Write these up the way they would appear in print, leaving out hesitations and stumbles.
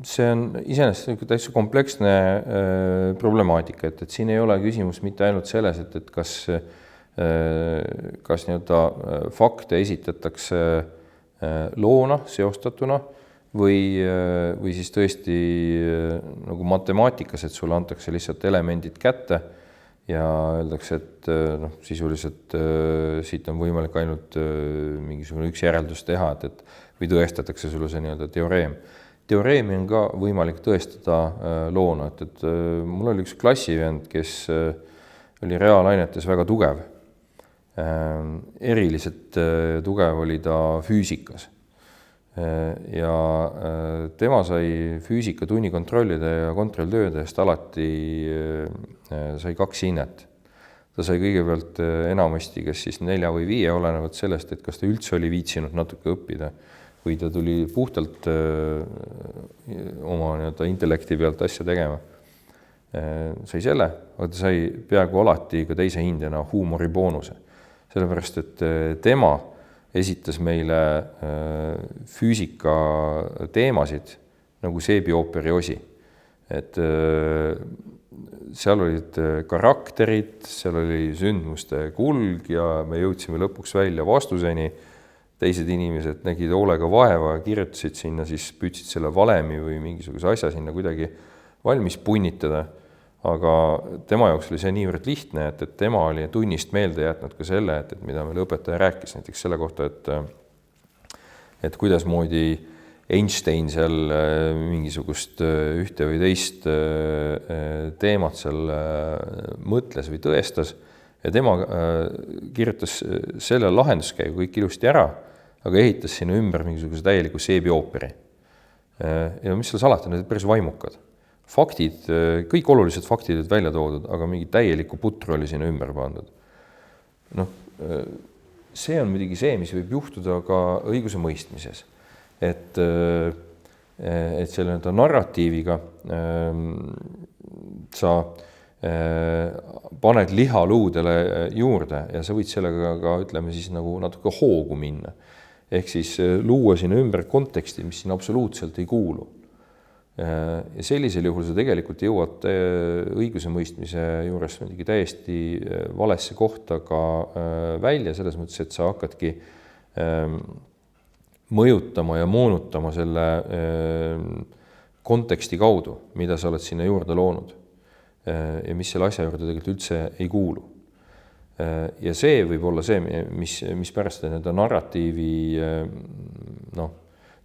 see on iseenesest täitsa kompleksne problemaatika, et siin ei ole küsimus mitte ainult selles, et kas nii-öelda fakte esitatakse loona seostatuna või siis tõesti nagu matemaatikas, et sulle antakse lihtsalt elemendid kätte ja öeldakse, et sisuliselt siit on võimalik ainult mingisugune üks järeldus teha, et või tõestatakse sulle see nii-öelda teoreem. Teoreemi on ka võimalik tõestada loona, et mul oli üks klassivend, kes oli reaalainetes väga tugev. Eriliselt tugev oli ta füüsikas. Ja tema sai füüsikatunni kontrollida ja kontrolltööde eest alati sai 2 hinnet. Ta sai kõigepealt enamasti, kes siis 4 või 5, olenevalt sellest, et kas ta üldse oli viitsinud natuke õppida või ta tuli puhtalt oma intellekti pealt asja tegema. Sai selle, aga ta sai peaaegu alati ka teise hindena huumoriboonuse. Sellepärast, et tema esitas meile füüsika teemasid nagu seebiooperi osi. Et seal olid karakterid, seal oli sündmuste kulg ja me jõudsime lõpuks välja vastuseni. Teised inimesed nägid hoolega vaeva ja kirjutasid sinna, siis püüdsid selle valemi või mingisuguse asja sinna kuidagi valmis punnitada. Aga tema jaoks oli see niivõrd lihtne, et tema oli tunnist meelde jätnud ka selle, et mida meil õpetaja rääkis näiteks selle kohta, et kuidas moodi Einstein seal mingisugust ühte või teist teemat seal mõtles või tõestas ja tema kirjutas selle lahenduskäigu kõik ilusti ära, aga ehitas sinna ümber mingisuguse täieliku seebiooperi. Ja mis seal salata, need päris vaimukad. Faktid, kõik olulised faktid olid välja toodud, aga mingi täielikku putru oli sinna ümber pandud. See on muidugi see, mis võib juhtuda ka õiguse mõistmises. Et selle narratiiviga sa paned lihaluudele juurde ja sa võid sellega ka, ütleme siis nagu natuke hoogu minna. Ehk siis luua sinna ümber konteksti, mis siin absoluutselt ei kuulu. Ja sellisel juhul sa tegelikult jõuad õiguse mõistmise juures täiesti valesse kohta ka välja, selles mõttes, et sa hakkadki mõjutama ja moonutama selle konteksti kaudu, mida sa oled sinna juurde loonud ja mis selle asja juurde tegelikult üldse ei kuulu. Ja see võib olla see, mis pärast narratiivi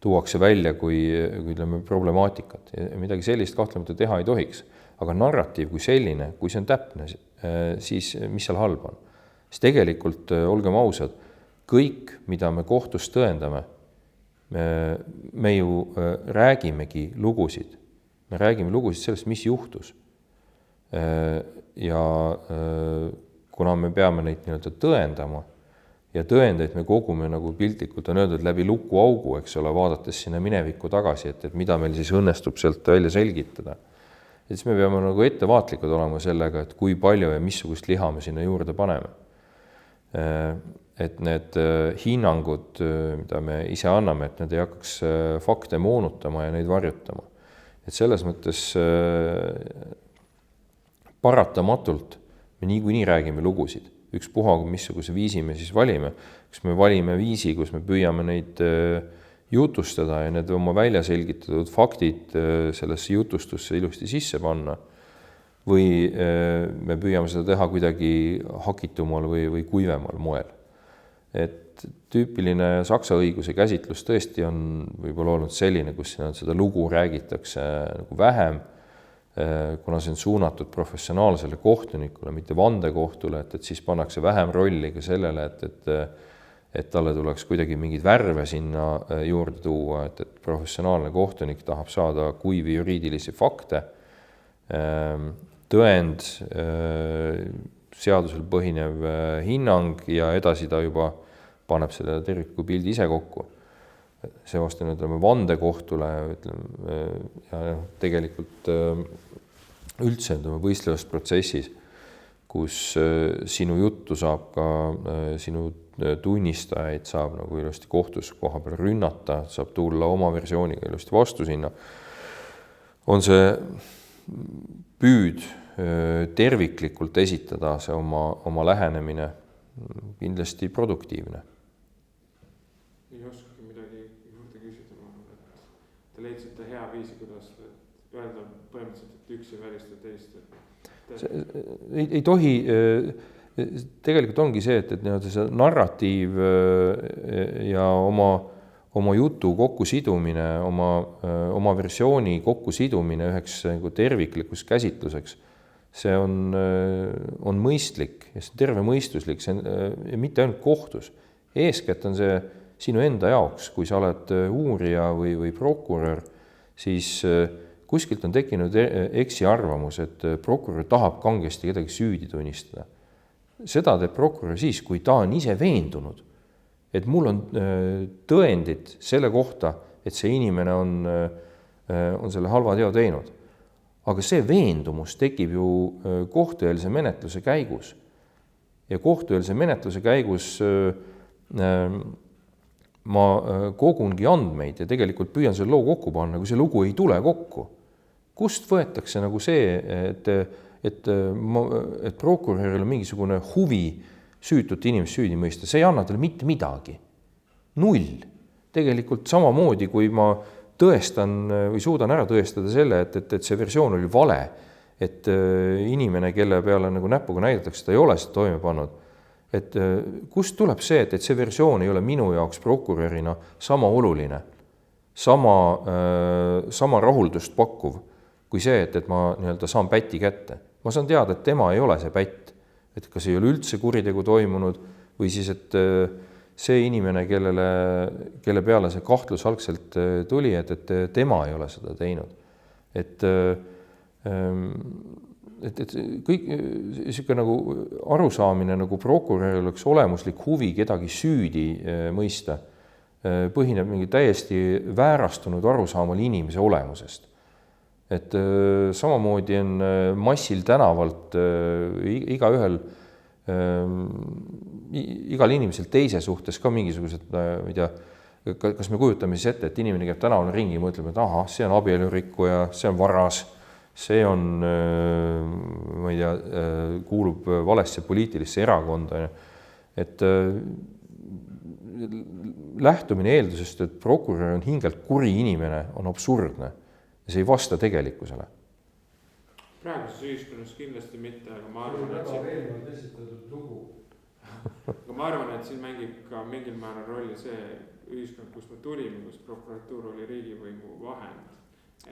tuuakse välja kui ütleme, problemaatikat. Ja midagi sellist kahtlemata teha ei tohiks. Aga narratiiv kui selline, kui see on täpne, siis mis seal halb on? Siis tegelikult, olgem ausad, kõik, mida me kohtus tõendame, me ju räägimegi lugusid. Me räägime lugusid sellest, mis juhtus. Ja kuna me peame neid tõendama, ja tõendeid me kogume nagu piltlikult on öeldud läbi lukuaugu, eks ole, vaadates sinna minevikku tagasi, et mida meil siis õnnestub sealt välja selgitada. Et siis me peame nagu ettevaatlikud olema sellega, et kui palju ja missugust liha me sinna juurde paneme. Et need hinnangud, mida me ise anname, et need ei hakkaks fakte moonutama ja neid varjutama. Et selles mõttes paratamatult me niikuinii räägime lugusid. Üks puha, missuguse viisi me siis valime. Kas me valime viisi, kus me püüame neid jutustada ja need oma välja selgitatud faktid sellesse jutustusse ilusti sisse panna või me püüame seda teha kuidagi hakitumal või kuivemal moel. Et tüüpiline saksa õiguse käsitlus tõesti on võib-olla olnud selline, kus seda lugu räägitakse nagu vähem, kuna see on suunatud professionaalsele kohtunikule, mitte vandekohtule, et siis pannakse vähem rolli ka sellele, et talle tuleks kuidagi mingid värve sinna juurde tuua, et professionaalne kohtunik tahab saada kuivi juriidilisi fakte, tõend, seadusel põhinev hinnang ja edasi ta juba paneb selle terviku pildi ise kokku. See vastu vandekohtule ja tegelikult üldse võistlevas protsessis, kus sinu juttu saab ka sinu tunnistajaid saab nagu ilusti kohtus koha peal rünnata, saab tulla oma versiooniga ilusti vastu sinna. on see püüd terviklikult esitada see oma lähenemine kindlasti produktiivne. Ei oskagi midagi juurde küsida, et te leidsite hea viisi, kuidas öelda põhimõtteliselt, et üks ei välista teist. Ei tohi, tegelikult ongi see, et see narratiiv ja oma jutu kokkusidumine, oma versiooni kokkusidumine üheks terviklikuks käsitluseks, see on mõistlik ja see on tervemõistuslik, see on ja mitte ainult kohtus. Eeskätt on see sinu enda jaoks, kui sa oled uurija või prokurör, siis kuskilt on tekkinud eksiarvamus, et prokurör tahab kangesti kedagi süüdi tunnistada. Seda teeb prokurör siis, kui ta on ise veendunud, et mul on tõendid selle kohta, et see inimene on selle halva teo teinud. Aga see veendumus tekib ju kohtueelse menetluse käigus. Ja kohtueelse menetluse käigus ma kogungi andmeid ja tegelikult püüan selle loo kokku panna, kui see lugu ei tule kokku. Kust võetakse nagu see, et prokuröril on mingisugune huvi süütut inimest süüdi mõista, see ei anna talle mitte midagi. Null. Tegelikult samamoodi, kui ma tõestan või suudan ära tõestada selle, et see versioon oli vale, et inimene, kelle peale nagu näpuga näidatakse, ta ei ole seda toime pannud. Et kust tuleb see, et see versioon ei ole minu jaoks prokurörina sama oluline, sama rahuldust pakkuv, kui see, et ma saan pätti kätte. Ma saan teada, et tema ei ole see pätt, et kas ei ole üldse kuritegu toimunud või siis, et see inimene, kelle peale see kahtlus algselt tuli, et tema ei ole seda teinud. Et kõik niisugune nagu arusaamine, nagu prokuröril oleks olemuslik huvi kedagi süüdi mõista, põhineb mingi täiesti väärastunud arusaamal inimese olemusest. Et samamoodi on massil tänavalt igal inimesel teise suhtes ka mingisugused, ma ei tea, kas me kujutame siis ette, et inimene käib tänaval ringi ja mõtleb, et aha, see on abielurikkuja, see on varas, see on, ma ei tea, kuulub valesse poliitilisse erakonda. Et lähtumine eeldusest, et prokurör on hingelt kuri inimene, on absurdne ja see ei vasta tegelikkusele. Praeguses ühiskonnas kindlasti mitte, aga ma arvan, et siin mängib ka mingil määral rolli see ühiskond, kus me tulime, kus prokuratuur oli riigivõimu vahend.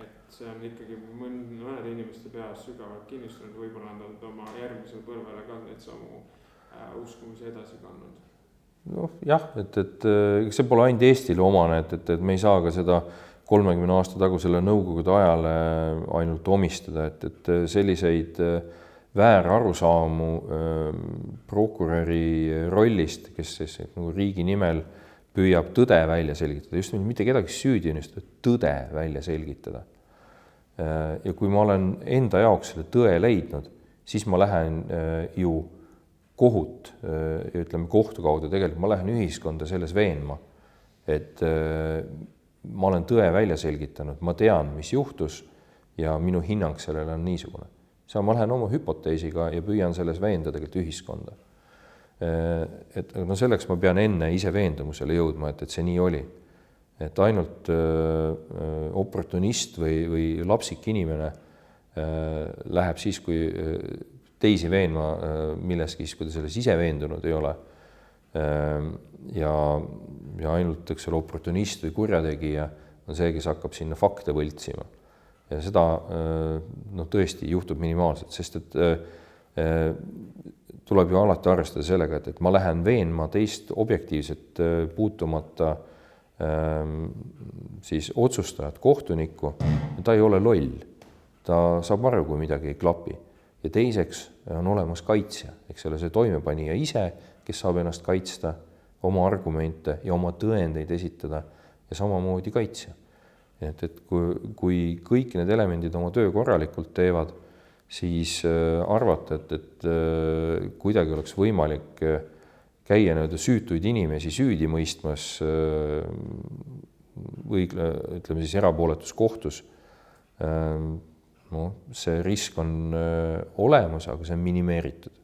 Et see on ikkagi mõned inimeste peas sügavalt kinnistunud, võib-olla nad oma järgmisel põlvele ka neid samu uskumisi edasi kandnud. Noh, jah, et see pole ainult Eestile omane, et me ei saa ka seda 30 aasta tagusele nõukogude ajale ainult omistada, et selliseid väärarusaamu prokuröri rollist, kes siis nagu riigi nimel püüab tõde välja selgitada, just mitte kedagi süüdi unistada, tõde välja selgitada. Ja kui ma olen enda jaoks selle tõe leidnud, siis ma lähen ju kohut, ütleme kohtu kaudu, tegelikult ma lähen ühiskonda selles veenma, et ma olen tõe välja selgitanud, ma tean, mis juhtus ja minu hinnang sellele on niisugune. Ma lähen oma hüpoteesiga ja püüan selles veenda tegelikult ühiskonda. Et selleks ma pean enne ise veendumusele jõudma, et see nii oli. Et ainult oportunist või lapsik inimene läheb siis, kui teisi veenma milleski, kui ta selles ise veendunud ei ole. Ja ainult oportunist või kurjategija on see, kes hakkab sinna fakte võltsima. Ja seda tõesti juhtub minimaalselt, sest et tuleb ju alati arvestada sellega, et ma lähen veenma teist objektiivset puutumata siis otsustajat, kohtunikku, ta ei ole loll. Ta saab aru, kui midagi ei klapi. Ja teiseks on olemas kaitsja, eks ole see toimepanija ise, kes saab ennast kaitsta, oma argumente ja oma tõendeid esitada ja samamoodi kaitsja. Et kui kõik need elemendid oma töö korralikult teevad, siis arvata, et kuidagi oleks võimalik käia süütuid inimesi süüdi mõistmas või ütleme siis erapooletus kohtus, see risk on olemas, aga see on minimeeritud.